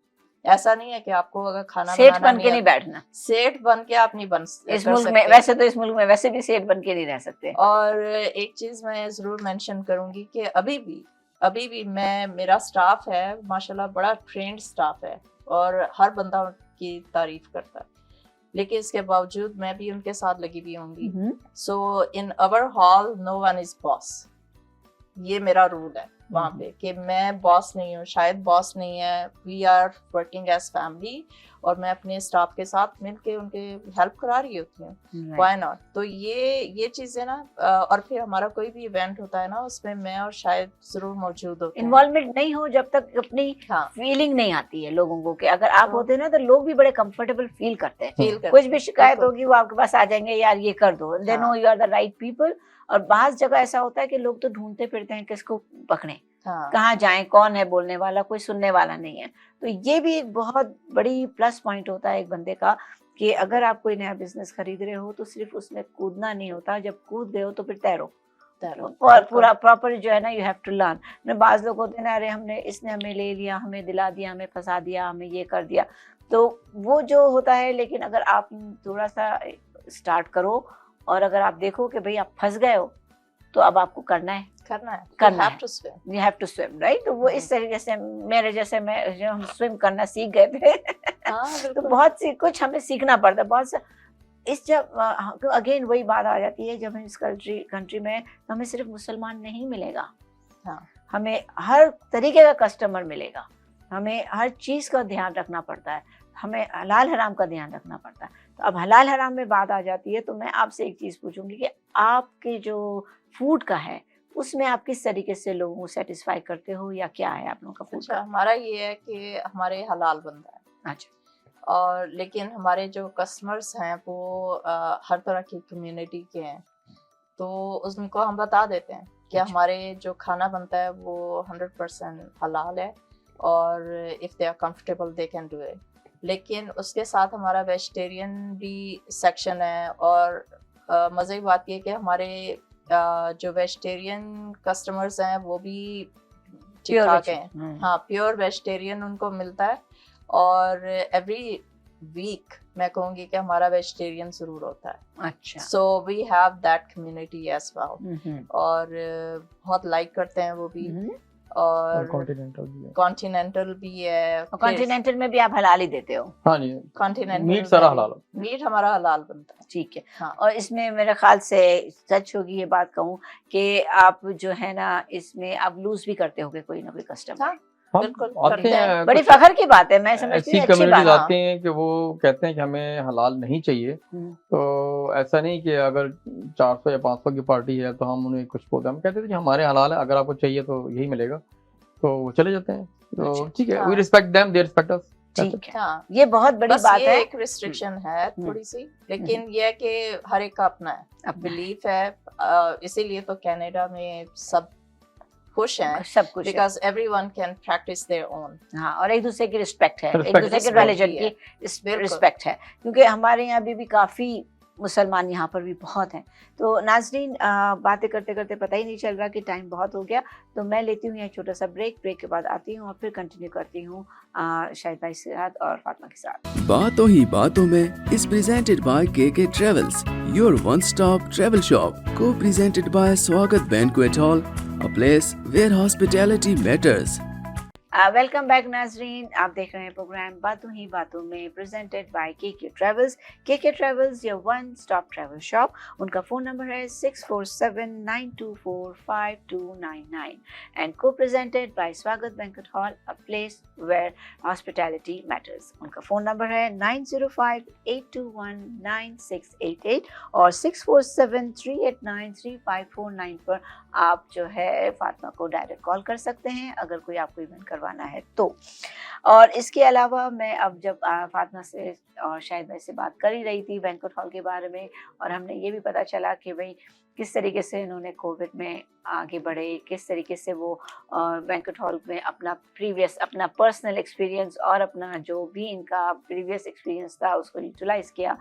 ऐसा नहीं है कि आपको अगर खाना सेठ बनाना बन के नहीं बैठना सेठ बन के आप नहीं बन इस कर मुल्क में, सकते। वैसे तो इस मुल्क में वैसे भी सेठ बन के नहीं रह सकते। और एक चीज मैं जरूर मेंशन करूंगी कि अभी भी मेरा स्टाफ है माशाल्लाह, बड़ा ट्रेंड स्टाफ है और हर बंदा उनकी तारीफ करता है, लेकिन इसके बावजूद मैं भी उनके साथ लगी हुई होंगी। So in our hall no one is boss, ये मेरा रूल है वहाँ पे, कि मैं बॉस नहीं हूँ, शायद बॉस नहीं है, we are working as family, और मैं अपने स्टाफ के साथ मिलके उनके हेल्प करा रही होती हूँ, व्हाई नॉट। तो ये चीजें ना, और फिर हमारा कोई भी इवेंट होता है ना, उसमें मैं और शायद जरूर मौजूद होते हैं। इन्वॉल्वमेंट नहीं हो जब तक अपनी हाँ, फीलिंग नहीं आती है लोगों को, कि अगर आप तो- होते हैं ना तो लोग भी बड़े कंफर्टेबल फील करते हैं। फील करते कुछ भी शिकायत बिल्कुल। होगी वो आपके पास आ जाएंगे, यार ये कर दो, they know you are the right people. और बाहर जगह ऐसा होता है कि लोग तो ढूंढते फिरते हैं किसको पकड़े, हाँ, कहाँ जाएं, कौन है बोलने वाला, कोई सुनने वाला नहीं है। तो ये भी एक बहुत बड़ी प्लस पॉइंट होता है एक बंदे का, कि अगर आप कोई नया बिजनेस खरीद रहे हो तो सिर्फ उसमें कूदना नहीं होता, जब कूद गए हो तो फिर तैरो और पूरा प्रॉपर जो है ना, यू हैव टू लर्न। बाज लोग होते हैं ना, अरे हमने इसने हमें ले लिया, हमें दिला दिया, हमें फंसा दिया, हमें ये कर दिया, तो वो जो होता है। लेकिन अगर आप थोड़ा सा स्टार्ट करो और अगर आप देखो कि भाई आप फंस गए हो तो अब आपको करना है you have to swim, right. तो वो इस तरीके से मेरे जैसे मैं जो हम स्विम करना सीख गए थे तो बहुत सी कुछ हमें सीखना पड़ता है, बहुत सा इस जब अगेन वही बात आ जाती है, जब हम इस कंट्री में तो हमें सिर्फ मुसलमान नहीं मिलेगा, हमें हर तरीके का कस्टमर मिलेगा, हमें हर चीज का ध्यान रखना पड़ता है, हमें हलाल हराम का ध्यान रखना पड़ता है। तो अब हलाल हराम में बात आ जाती है, तो मैं आपसे एक चीज पूछूंगी कि आपके जो फूड का है उसमें आप किस तरीके से लोगों को सेटिस्फाई करते हो, या क्या है आप लोगों का फूड का? हमारा ये है कि हमारे हलाल बनता है। अच्छा। और लेकिन हमारे जो कस्टमर्स हैं वो हर तरह की कम्युनिटी के हैं, तो उनको हम बता देते हैं कि हमारे जो खाना बनता है वो 100% हलाल है और if they are comfortable they can do it. लेकिन उसके साथ हमारा वेजिटेरियन भी सेक्शन है, और मज़े की बात ये कि हमारे जो वेजिटेरियन कस्टमर्स हैं वो भी ठीक ठाक हैं। हाँ, प्योर वेजिटेरियन उनको मिलता है, और एवरी वीक मैं कहूँगी कि हमारा वेजिटेरियन जरूर होता है। अच्छा। So we have that community as well, और बहुत लाइक करते हैं वो भी। और कॉन्टिनेंटल भी है। कॉन्टिनेंटल में भी आप हलाल ही देते हो? हाँ जी, कॉन्टिनेंटल मीट सारा हलाल, मीट हमारा हलाल बनता है। ठीक है। हाँ। और इसमें मेरे ख्याल से सच होगी ये बात कहूँ कि आप जो है ना इसमें आप लूज भी करते होगे कोई ना कोई कस्टमर? हाँ, बिल्कुल आते हैं। बड़ी फखर की बात है, मैं समझती हूँ, अच्छी बात आते हैं कि वो कहते हैं कि हमें हलाल नहीं चाहिए, तो ऐसा नहीं कि अगर 400 या 500 की पार्टी है तो हम उन्हें कुछ बोलते हैं, हम कहते थे कि हमारे हलाल है, अगर आपको चाहिए तो यही मिलेगा, तो वो चले जाते हैं। तो ठीक है, we respect them, they respect us. ठीक है। हाँ, ये बहुत बड़ी बात है। एक रिस्ट्रिक्शन है थोड़ी सी, लेकिन ये है कि हर एक का अपना है, बिलीफ है, इसीलिए तो कनाडा में सब खुश हैं, सब कुछ, because everyone can practice their own. हाँ, और एक दूसरे की रिस्पेक्ट है, एक दूसरे के रिलीजन की रिस्पेक्ट है, क्योंकि हमारे यहाँ भी काफी मुसलमान यहाँ पर भी बहुत हैं। तो नाज़रीन, बातें करते करते पता ही नहीं चल रहा कि टाइम बहुत हो गया, तो मैं लेती हूँ एक छोटा सा ब्रेक के बाद आती हूँ और फिर कंटिन्यू करती हूँ शाहिद भाई के साथ और फातिमा के साथ। बातों ही बातों में is presented by KK travels, your one stop travel shop, co presented by Swagat banquet hall, a place where hospitality matters. Welcome back नाजरीन, आप देख रहे हैं प्रोग्राम बातों ही बातों में, presented by KK travels. KK travels your one stop travel shop. उनका फ़ोन नंबर है 6479245299 and co presented by Swagat banquet hall, a place where hospitality matters. उनका फ़ोन नंबर है 9058219688 और 6473893549 पर आप जो है फातिमा को डायरेक्ट कॉल कर सकते हैं अगर कोई आपको इवेंट करवाना है तो। और इसके अलावा मैं अब जब फातिमा से और शाहिद भाई से बात कर ही रही थी बैंक्वेट हॉल के बारे में, और हमने ये भी पता चला कि भाई किस तरीके से इन्होंने कोविड में आगे बढ़े, किस तरीके से वो बैंक्वेट हॉल में अपना पर्सनल एक्सपीरियंस और अपना जो भी इनका प्रीवियस एक्सपीरियंस था उसको यूटिलाइज़ किया,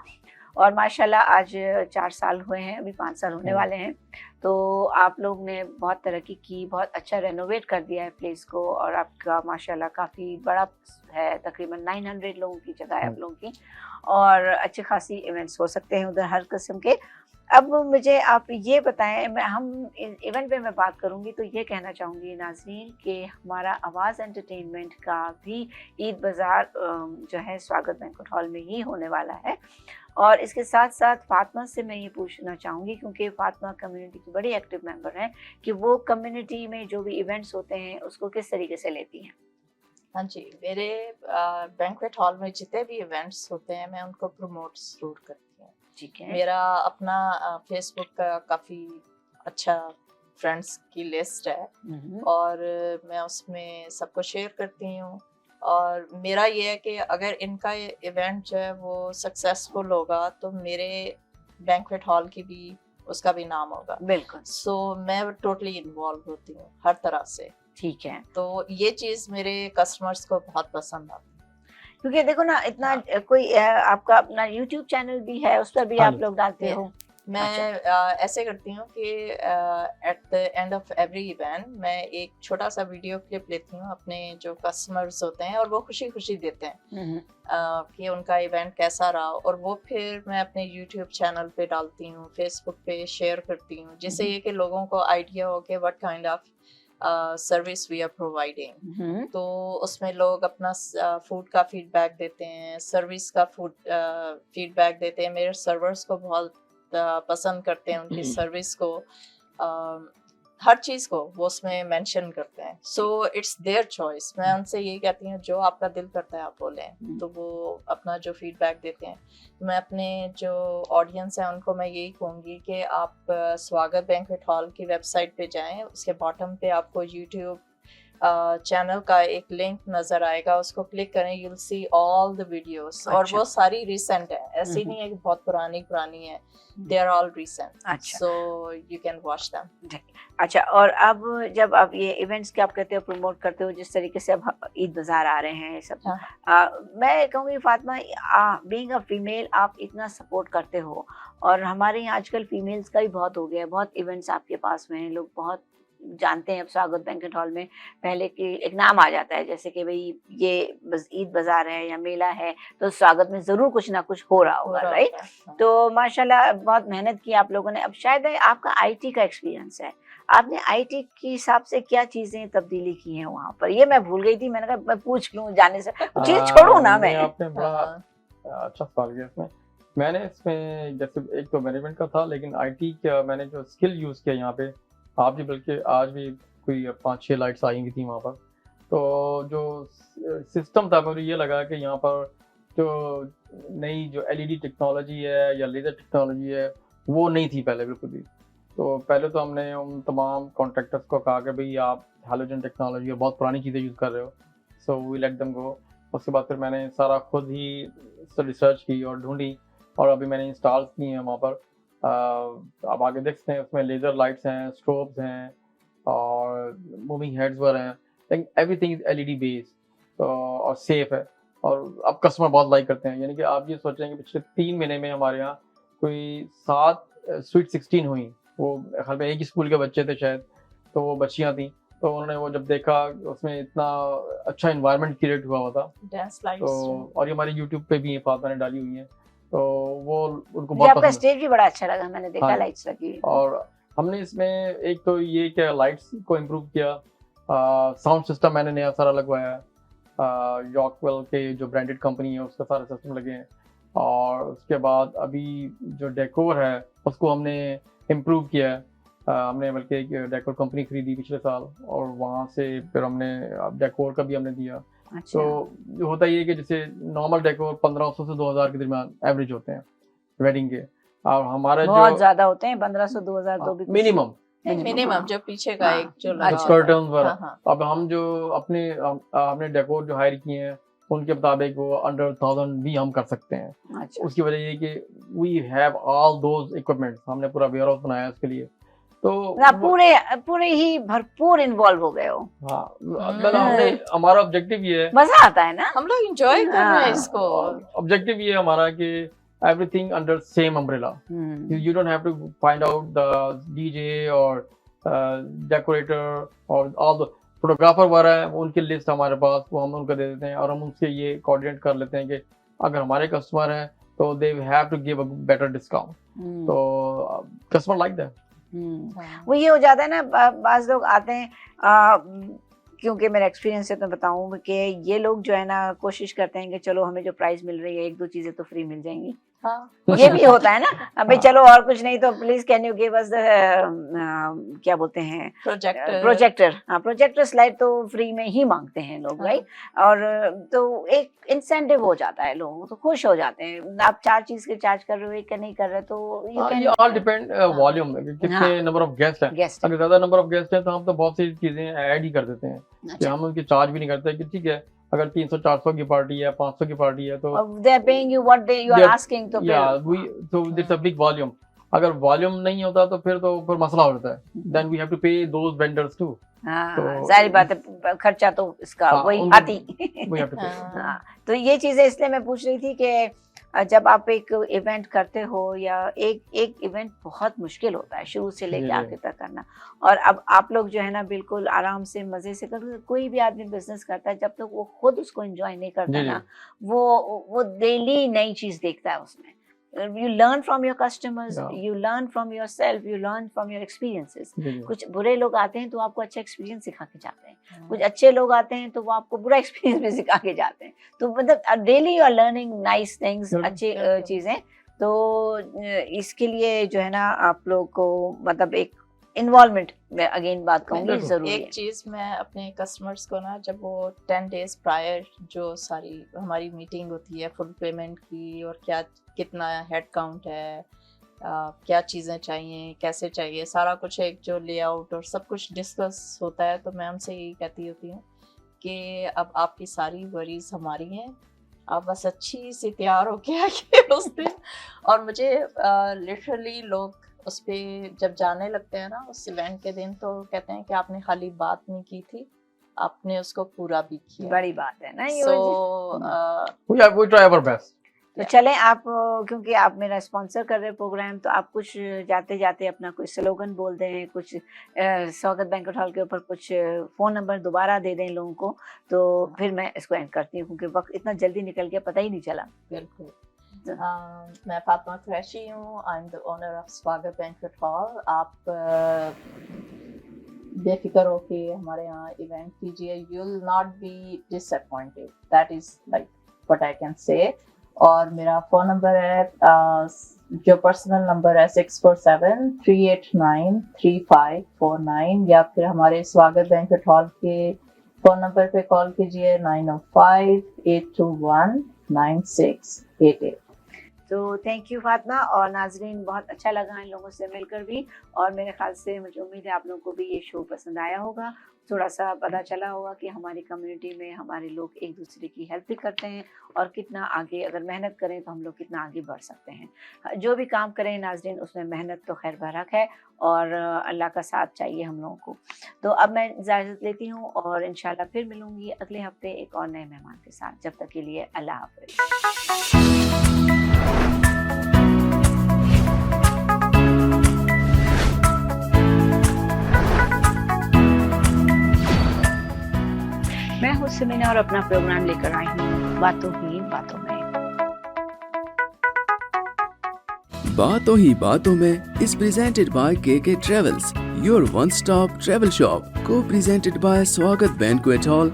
और माशाल्लाह आज 4 साल हुए हैं, अभी 5 साल होने वाले हैं। तो आप लोग ने बहुत तरक्की की, बहुत अच्छा रेनोवेट कर दिया है प्लेस को, और आपका माशाल्लाह काफ़ी बड़ा है, तकरीबन 900 लोगों की जगह है आप लोगों की, और अच्छी खासी इवेंट्स हो सकते हैं उधर हर किस्म के। अब मुझे आप ये बताएं, हम इवेंट पे मैं बात करूंगी तो ये कहना चाहूँगी नाज़रीन कि हमारा आवाज़ एंटरटेनमेंट का भी ईद बाज़ार जो है स्वागत बैंक्वेट हॉल में ही होने वाला है। और इसके साथ साथ फातिमा से मैं ये पूछना चाहूँगी, क्योंकि फातिमा कम्युनिटी की बड़ी एक्टिव मेंबर हैं, कि वो कम्युनिटी में जो भी इवेंट्स होते हैं उसको किस तरीके से लेती हैं? हाँ जी, मेरे बैंक्वेट हॉल में जितने भी इवेंट्स होते हैं मैं उनको प्रमोट जरूर करती हूँ। ठीक है। मेरा अपना फेसबुक का काफ़ी अच्छा फ्रेंड्स की लिस्ट है, और मैं उसमें सबको शेयर करती हूँ, और मेरा ये है कि अगर इनका इवेंट जो है वो सक्सेसफुल होगा तो मेरे बैंक्वेट हॉल की भी उसका भी नाम होगा। बिल्कुल। सो मैं टोटली इन्वॉल्व होती हूँ हर तरह से। ठीक है। तो ये चीज़ मेरे कस्टमर्स को बहुत पसंद आती है। क्योंकि देखो ना इतना कोई आपका अपना यूट्यूब चैनल भी है, उस पर भी हाँ आप जी। लोग डालते हो? मैं ऐसे करती हूँ कि at the end of every event मैं एक छोटा सा वीडियो क्लिप लेती हूँ अपने जो कस्टमर्स होते हैं और वो खुशी खुशी देते हैं कि उनका इवेंट कैसा रहा, और वो फिर मैं अपने यूट्यूब चैनल पे डालती हूँ, फेसबुक पे शेयर करती हूँ, जिससे ये कि लोगों को आइडिया हो कि what kind of service we are providing. तो उसमें लोग अपना फूड का फीडबैक देते हैं, सर्विस का फीडबैक देते हैं। मेरे सर्वर्स को बहुत पसंद करते हैं उनकी सर्विस को, हर चीज को वो उसमें मेंशन करते हैं। So it's their choice. मैं उनसे यही कहती हूँ जो आपका दिल करता है आप बोलें, तो वो अपना जो फीडबैक देते हैं। तो मैं अपने जो ऑडियंस है उनको मैं यही कहूँगी कि आप स्वागत बैंक्वेट हॉल की वेबसाइट पे जाएं, उसके बॉटम पे आपको यूट्यूब चैनल का एक लिंक नजर आएगा, उसको क्लिक करें, you will see all the videos. और वो सारी रिसेंट है, ऐसी नहीं है कि बहुत पुरानी है, they are all recent, so you can watch them. अच्छा, और अब जब आप ये इवेंट्स के आप कहते हो प्रमोट करते हो, जिस तरीके से अब ईद बाजार आ रहे हैं सब, मैं कहूँगी फातिमा, बीइंग अ फीमेल आप इतना सपोर्ट करते हो, और हमारे यहाँ आजकल फीमेल्स का भी बहुत हो गया है, बहुत इवेंट्स आपके पास में हैं, लोग बहुत जानते हैं। अब स्वागत बैंक्वेट हॉल में पहले की एक नाम आ जाता है, जैसे कि भाई ये ईद बाजार है या मेला है तो स्वागत में जरूर कुछ ना कुछ हो रहा होगा, राइट? तो माशाल्लाह बहुत मेहनत की आप लोगों ने। अब शायद आपका आईटी का एक्सपीरियंस है, आपने आईटी के हिसाब से क्या चीजें तब्दीली की हैं वहाँ पर? ये मैं भूल गई थी, मैंने कहा मैं पूछ लूँ जाने से, चीज छोड़ू ना मैं। आपने बड़ा अच्छा सवाल किया इसमें। मैंने इसमें जैसे एक तो मैनेजमेंट का था, लेकिन आईटी का मैंने जो स्किल यूज किया यहाँ पे, आप भी बल्कि आज भी कोई 5-6 लाइट्स आई हुई थी वहाँ पर, तो जो सिस्टम था मुझे ये लगा कि यहाँ पर जो नई जो एलईडी टेक्नोलॉजी है या लेज़र टेक्नोलॉजी है वो नहीं थी पहले बिल्कुल भी। तो पहले तो हमने उन तमाम कॉन्ट्रैक्टर्स को कहा कि भाई आप हैलोजन टेक्नोलॉजी और बहुत पुरानी चीज़ें यूज़ कर रहे हो, so we let them go. उसके बाद फिर मैंने सारा खुद ही रिसर्च की और ढूंढी, और अभी मैंने इंस्टॉल की हैं वहाँ पर। आप आगे देख सकते हैं उसमें लेज़र लाइट्स हैं, स्ट्रोब्स हैं और मूविंग हेड्स वर हैं, लेकिन एवरीथिंग इज एलईडी बेस्ड और सेफ है, और अब कस्टमर बहुत लाइक करते हैं। यानी कि आप ये सोच रहे हैं कि पिछले 3 महीने में हमारे यहाँ कोई 7 स्वीट 16 हुई, वो ख्याल में एक ही स्कूल के बच्चे थे शायद, तो वो बच्चियाँ थी, तो उन्होंने वो जब देखा उसमें इतना अच्छा इन्वायरमेंट क्रिएट हुआ था, तो और ये हमारे यूट्यूब पे भी ये फातिमा ने डाली हुई है, तो वो उनको बहुत आपका स्टेज भी बड़ा अच्छा लगा, मैंने देखा लाइट्स लगी। और हमने इसमें एक तो ये क्या लाइट्स को इम्प्रूव किया, साउंड सिस्टम मैंने नया सारा लगवाया है, यॉकवेल के जो ब्रांडेड कंपनी है उसका सारा सिस्टम लगे हैं, और उसके बाद अभी जो डेकोर है उसको हमने इम्प्रूव किया है। हमने बल्कि एक डेकोर कंपनी खरीदी पिछले साल, और वहाँ से फिर हमने डेकोर का भी हमने दिया। अच्छा। तो होता ये कि जैसे नॉर्मल डेकोर 1500 से 2000 के दरमियान एवरेज होते हैं वेडिंग के, और हमारे बहुत जो ज्यादा होते हैं 1500 2000 तो भी मिनिमम जो पीछे का एक जो कर्टन्स वगैरह। अब हम जो हमने डेकोर जो हायर किए हैं उनके मुताबिक वो अंडर 1000 भी हम कर सकते हैं। अच्छा। उसकी वजह ये कि we have all those equipments, हमने पूरा वेयरहाउस बनाया है उसके लिए, तो पूरे ही भरपूर इन्वॉल्व हो गए हो। हाँ, मतलब हमने हमारा ऑब्जेक्टिव ये है, मजा आता है ना, हम लोग एंजॉय कर रहे हैं इसको। ऑब्जेक्टिव ये है हमारा कि everything under same umbrella. You don't have to find out the DJ or decorator or all the photographer वगैरह है, उनकी लिस्ट हमारे पास, वो हम उनको दे देते हैं, और हम उनसे ये कोऑर्डिनेट कर लेते हैं कि अगर हमारे कस्टमर हैं तो they have to give a better discount. तो कस्टमर लाइक दैट। वो ये हो जाता है ना, बाज लोग आते हैं, क्योंकि मेरा एक्सपीरियंस से तो बताऊं कि ये लोग जो है ना कोशिश करते हैं कि चलो हमें जो प्राइस मिल रही है 1-2 चीजें तो फ्री मिल जाएंगी। हाँ। ये भी होता है ना, अबे चलो और कुछ नहीं तो please can you give us the क्या बोलते हैं, प्रोजेक्टर। हाँ, प्रोजेक्टर स्लाइड तो फ्री में ही मांगते हैं लोग, राइट? और तो एक इंसेंटिव हो जाता है, लोग तो खुश हो जाते हैं। आप 4 चीज के चार्ज कर रहे हो, एक का नहीं कर रहे, तो ये ऑल डिपेंड वॉल्यूम, कितने नंबर ऑफ गेस्ट हैं। अगर ज्यादा नंबर ऑफ गेस्ट हैं तो हम तो बहुत सी चीजें ऐड ही कर देते हैं कि हम उनकी चार्ज भी नहीं करते कि ठीक है अगर 300-400 की पार्टी है, 500 की पार्टी है, तो they are paying you what you are asking, तो so it's a big volume. अगर वॉल्यूम नहीं होता तो फिर मसला होता है, देन वी हैव टू पे दोज वेंडर्स टू। हाँ, तो- जाहिर बात है, खर्चा तो इसका हाँ, वही उनको- आती। वी हैव टू पे। हाँ, तो ये चीजें इसलिए मैं पूछ रही थी कि जब आप एक इवेंट करते हो या एक इवेंट बहुत मुश्किल होता है शुरू से लेके जी, जी। आखिर तक करना, और अब आप लोग जो है ना बिल्कुल आराम से मजे से कर, कोई भी आदमी बिजनेस करता है जब तक वो खुद उसको एंजॉय नहीं करता जी, जी। ना, वो डेली नई चीज देखता है उसमें। You learn from your customers, Yeah. You learn from yourself, you learn from your experiences. जी, जी। कुछ बुरे लोग आते हैं तो आपको अच्छा एक्सपीरियंस सिखा के जाते हैं, कुछ अच्छे लोग आते हैं तो वो आपको बुरा एक्सपीरियंस भी सिखा के जाते हैं। तो मतलब daily you are learning nice things, बिल्कुल, अच्छी बिल्कुल। चीजें। तो इसके लिए जो है ना आप लोग को मतलब एक इन्वॉल्वमेंट में अगेन बात कहूंगी बिल्कुल। जरूरी है। एक चीज मैं अपने कस्टमर्स को ना, जब वो 10 डेज प्रायर जो सारी हमारी मीटिंग होती है फुल पेमेंट की, और क्या कितना हेड काउंट है, क्या चीज़ें चाहिए, कैसे चाहिए, सारा कुछ एक जो लेआउट और सब कुछ डिस्कस होता है, तो मैं उनसे यही कहती होती हूँ कि अब आपकी सारी वरीज हमारी हैं, आप बस अच्छी सी तैयार होके आइए उस दिन। और मुझे लिटरली लोग उस पे जब जाने लगते हैं ना उस इवेंट के दिन, तो कहते हैं कि आपने खाली बात नहीं की थी, आपने उसको पूरा भी किया। बड़ी बात है ना ये। सो We try our best. तो चलें आप, क्योंकि आप मेरा स्पॉन्सर कर रहे हैं प्रोग्राम, तो आप कुछ जाते जाते अपना कुछ स्लोगन बोल दें, कुछ स्वागत बैंक्वेट हॉल के ऊपर कुछ फ़ोन नंबर दोबारा दे दें लोगों को, तो फिर मैं इसको एंड करती हूँ क्योंकि वक्त इतना जल्दी निकल गया, पता ही नहीं चला। बिल्कुल। मैं फातिमा कुरैशी हूँ, I am the owner of स्वागत बैंक्वेट हॉल। आप बेफिक्र होके हमारे यहाँ इवेंट कीजिए, you will not be disappointed, that is like what I can say. और मेरा फ़ोन नंबर है जो पर्सनल नंबर है 647-389-3549, या फिर हमारे स्वागत बैंक्वेट हॉल के फ़ोन नंबर पे कॉल कीजिए 905-821-9688। तो थैंक यू फातिमा। और नाजरीन, बहुत अच्छा लगा इन लोगों से मिलकर भी, और मेरे ख्याल से मुझे उम्मीद है आप लोगों को भी ये शो पसंद आया होगा। थोड़ा सा पता चला होगा कि हमारी कम्युनिटी में हमारे लोग एक दूसरे की हेल्प भी करते हैं, और कितना आगे अगर मेहनत करें तो हम लोग कितना आगे बढ़ सकते हैं। जो भी काम करें नाजरीन, उसमें मेहनत तो खैर बरक है, और अल्लाह का साथ चाहिए हम लोगों को। तो अब मैं इजाज़त लेती हूँ, और इंशाल्लाह फिर मिलूँगी अगले हफ्ते एक और नए मेहमान के साथ। जब तक के लिए अल्लाह हाफ़िज़। मैं हूँ सिमीना और अपना प्रोग्राम लेकर आई हूँ बातों ही बातों में। बातों ही बातों में is presented by KK Travels, your one-stop travel shop, co-presented by Swagat Banquet Hall,